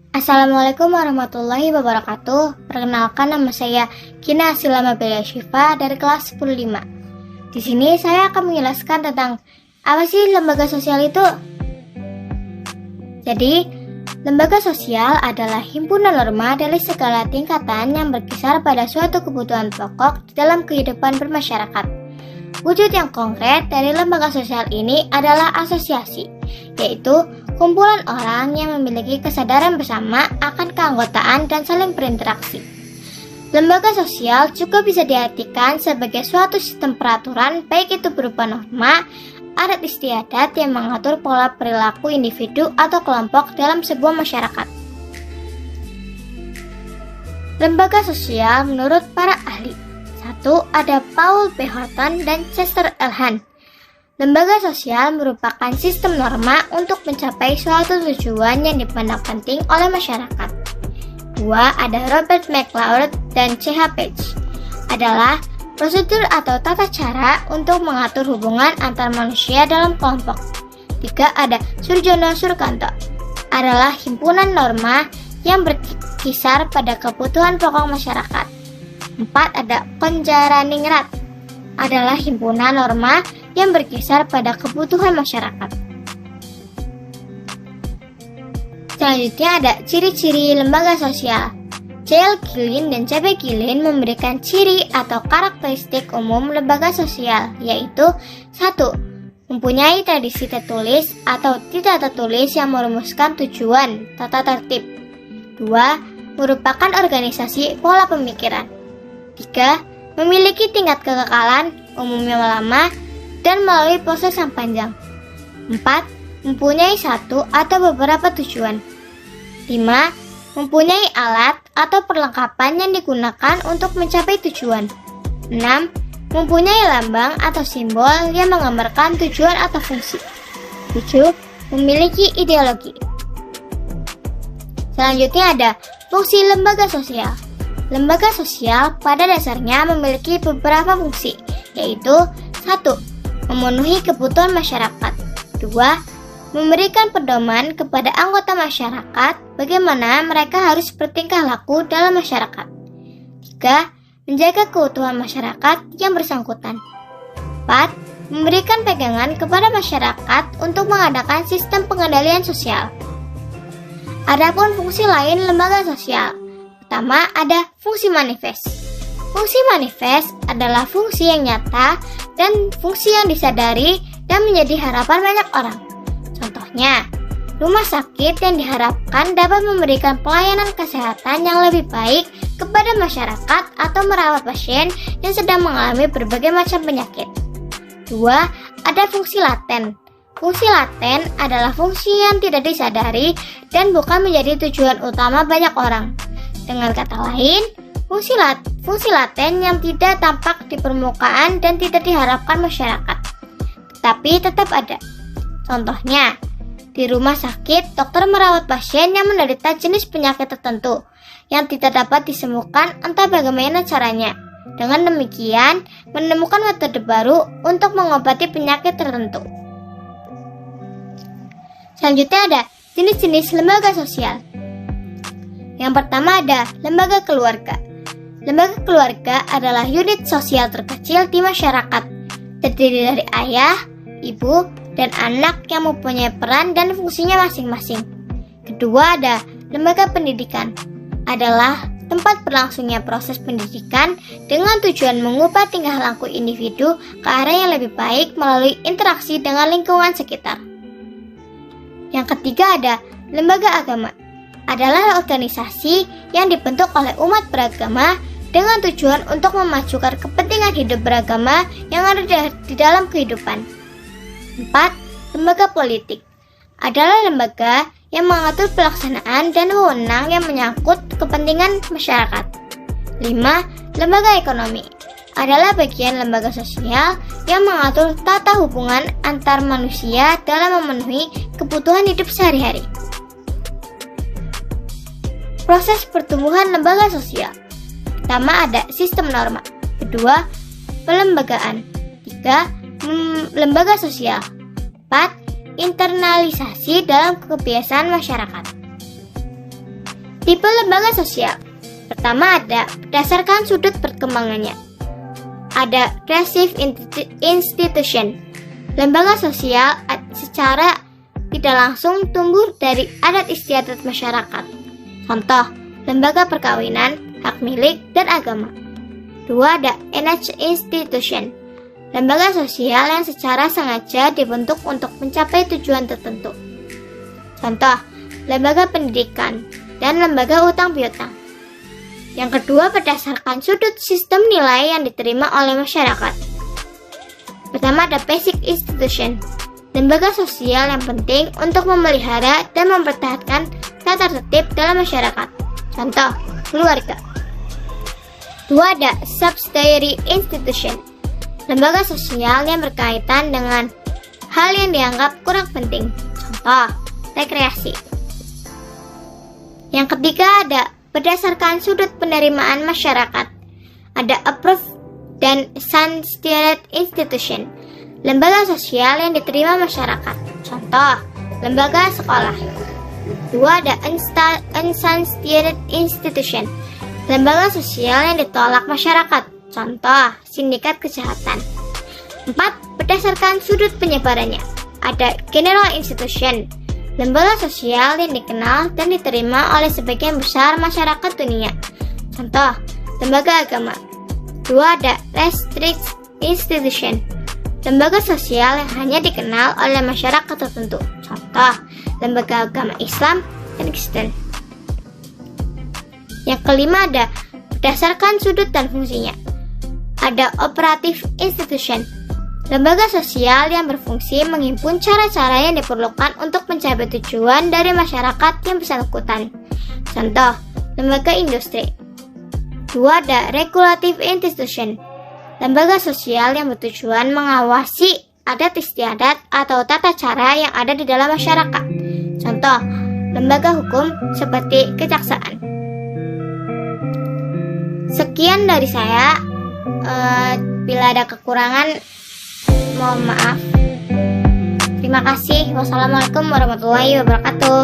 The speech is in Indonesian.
Assalamualaikum warahmatullahi wabarakatuh. Perkenalkan, nama saya Kina Silama Belia Syifa dari kelas 105. Di sini saya akan menjelaskan tentang apa sih lembaga sosial itu. Jadi, lembaga sosial adalah himpunan norma dari segala tingkatan yang berkisar pada suatu kebutuhan pokok di dalam kehidupan bermasyarakat. Wujud yang konkret dari lembaga sosial ini adalah asosiasi, yaitu kumpulan orang yang memiliki kesadaran bersama akan keanggotaan dan saling berinteraksi. Lembaga sosial juga bisa diartikan sebagai suatu sistem peraturan, baik itu berupa norma, adat istiadat yang mengatur pola perilaku individu atau kelompok dalam sebuah masyarakat. Lembaga sosial menurut para ahli. 1. Ada Paul B. Horton dan Chester L. Hunt. Lembaga sosial merupakan sistem norma untuk mencapai suatu tujuan yang dipandang penting oleh masyarakat. 2. Ada Robert McLeod dan C.H. Page. Adalah prosedur atau tata cara untuk mengatur hubungan antar manusia dalam kelompok. 3. Ada Surjono Surkanto. Adalah himpunan norma yang berkisar pada kebutuhan pokok masyarakat. 4. Ada Konjaraningrat. Adalah himpunan norma yang berkisar pada kebutuhan masyarakat. Selanjutnya ada ciri-ciri lembaga sosial. C.L. Gillin dan C.B. Gillin memberikan ciri atau karakteristik umum lembaga sosial, yaitu 1. Mempunyai tradisi tertulis atau tidak tertulis yang merumuskan tujuan, tata tertib. 2. Merupakan organisasi pola pemikiran. 3. Memiliki tingkat kekekalan, umumnya lama, dan melalui proses yang panjang. 4. Mempunyai satu atau beberapa tujuan. 5. Mempunyai alat atau perlengkapan yang digunakan untuk mencapai tujuan. 6. Mempunyai lambang atau simbol yang menggambarkan tujuan atau fungsi. 7. Memiliki ideologi. Selanjutnya ada fungsi lembaga sosial. Lembaga sosial pada dasarnya memiliki beberapa fungsi, yaitu 1. Memenuhi kebutuhan masyarakat. 2. Memberikan pedoman kepada anggota masyarakat bagaimana mereka harus bertingkah laku dalam masyarakat. 3. Menjaga keutuhan masyarakat yang bersangkutan. 4. Memberikan pegangan kepada masyarakat untuk mengadakan sistem pengendalian sosial. Adapun fungsi lain lembaga sosial. Pertama, ada fungsi manifest. Fungsi manifest adalah fungsi yang nyata dan fungsi yang disadari dan menjadi harapan banyak orang. Contohnya, rumah sakit yang diharapkan dapat memberikan pelayanan kesehatan yang lebih baik kepada masyarakat atau merawat pasien yang sedang mengalami berbagai macam penyakit. 2. Ada fungsi laten. Fungsi laten adalah fungsi yang tidak disadari dan bukan menjadi tujuan utama banyak orang. Dengan kata lain, fungsi laten yang tidak tampak di permukaan dan tidak diharapkan masyarakat, tetapi tetap ada. Contohnya, di rumah sakit, dokter merawat pasien yang menderita jenis penyakit tertentu yang tidak dapat disembuhkan entah bagaimana caranya. Dengan demikian, menemukan metode baru untuk mengobati penyakit tertentu. Selanjutnya ada jenis-jenis lembaga sosial. Yang pertama ada lembaga keluarga. Lembaga keluarga adalah unit sosial terkecil di masyarakat, terdiri dari ayah, ibu, dan anak yang mempunyai peran dan fungsinya masing-masing. Kedua ada lembaga pendidikan. Adalah tempat berlangsungnya proses pendidikan dengan tujuan mengubah tingkah laku individu ke arah yang lebih baik melalui interaksi dengan lingkungan sekitar. Yang ketiga ada lembaga agama. Adalah organisasi yang dibentuk oleh umat beragama dengan tujuan untuk memajukan kepentingan hidup beragama yang ada di dalam kehidupan. 4. Lembaga politik. Adalah lembaga yang mengatur pelaksanaan dan wewenang yang menyangkut kepentingan masyarakat. 5. Lembaga ekonomi. Adalah bagian lembaga sosial yang mengatur tata hubungan antar manusia dalam memenuhi kebutuhan hidup sehari-hari. Proses pertumbuhan lembaga sosial. Pertama ada sistem norma. Kedua, pelembagaan. 3. Lembaga sosial. 4. Internalisasi dalam kebiasaan masyarakat. Tipe lembaga sosial. Pertama ada berdasarkan sudut perkembangannya. Ada creative institution. Lembaga sosial secara tidak langsung tumbuh dari adat istiadat masyarakat. Contoh, lembaga perkawinan, hak milik, dan agama. 2 ada enacted institution. Lembaga sosial yang secara sengaja dibentuk untuk mencapai tujuan tertentu. Contoh, lembaga pendidikan dan lembaga utang piutang. Yang kedua berdasarkan sudut sistem nilai yang diterima oleh masyarakat. Pertama ada basic institution. Lembaga sosial yang penting untuk memelihara dan mempertahankan tata tertib dalam masyarakat. Contoh, keluarga. 2 ada subsidiary institution. Lembaga sosial yang berkaitan dengan hal yang dianggap kurang penting. Contoh, rekreasi. Yang ketiga ada berdasarkan sudut penerimaan masyarakat. Ada approved dan subsidiary institution. Lembaga sosial yang diterima masyarakat. Contoh, lembaga sekolah. 2 ada unsubsidiary institution. Lembaga sosial yang ditolak masyarakat. Contoh, sindikat kejahatan. 4 berdasarkan sudut penyebarannya. Ada general institution. Lembaga sosial yang dikenal dan diterima oleh sebagian besar masyarakat dunia. Contoh, lembaga agama. 2 ada restricted institution. Lembaga sosial yang hanya dikenal oleh masyarakat tertentu. Contoh, lembaga agama Islam dan Kristen. Yang kelima ada berdasarkan sudut dan fungsinya. Ada operative institution. Lembaga sosial yang berfungsi menghimpun cara-cara yang diperlukan untuk mencapai tujuan dari masyarakat yang bersangkutan. Contoh, lembaga industri. 2 ada regulative institution. Lembaga sosial yang bertujuan mengawasi adat istiadat atau tata cara yang ada di dalam masyarakat. Contoh, lembaga hukum seperti kejaksaan. Sekian dari saya. Bila ada kekurangan, mohon maaf. Terima kasih. Wassalamualaikum warahmatullahi wabarakatuh.